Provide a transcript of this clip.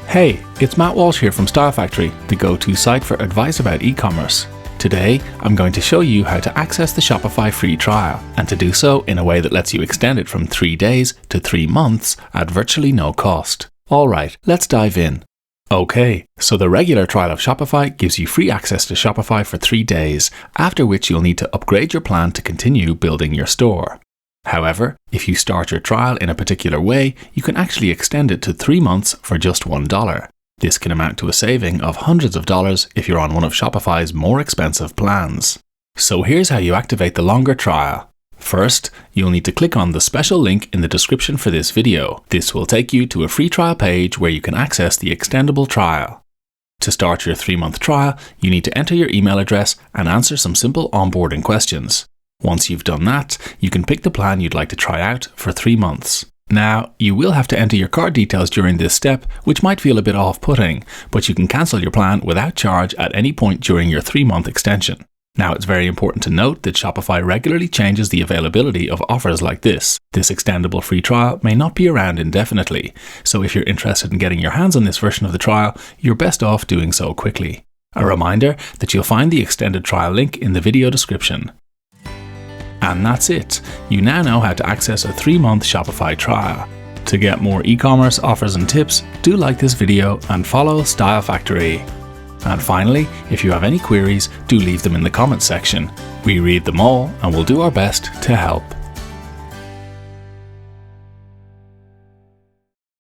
Hey, it's Matt Walsh here from Style Factory, the go-to site for advice about e-commerce. Today, I'm going to show you how to access the Shopify free trial, and to do so in a way that lets you extend it from 3 days to 3 months at virtually no cost. Alright, let's dive in. Okay, so the regular trial of Shopify gives you free access to Shopify for 3 days, after which you'll need to upgrade your plan to continue building your store. However, if you start your trial in a particular way, you can actually extend it to 3 months for just $1. This can amount to a saving of hundreds of dollars if you're on one of Shopify's more expensive plans. So here's how you activate the longer trial. First, you'll need to click on the special link in the description for this video. This will take you to a free trial page where you can access the extendable trial. To start your 3-month trial, you need to enter your email address and answer some simple onboarding questions. Once you've done that, you can pick the plan you'd like to try out for 3 months. Now, you will have to enter your card details during this step, which might feel a bit off-putting, but you can cancel your plan without charge at any point during your 3-month extension. Now, it's very important to note that Shopify regularly changes the availability of offers like this. This extendable free trial may not be around indefinitely, so if you're interested in getting your hands on this version of the trial, you're best off doing so quickly. A reminder that you'll find the extended trial link in the video description. And that's it. You now know how to access a 3-month Shopify trial. To get more e-commerce offers and tips, do like this video and follow Style Factory. And finally, if you have any queries, do leave them in the comments section. We read them all and we'll do our best to help.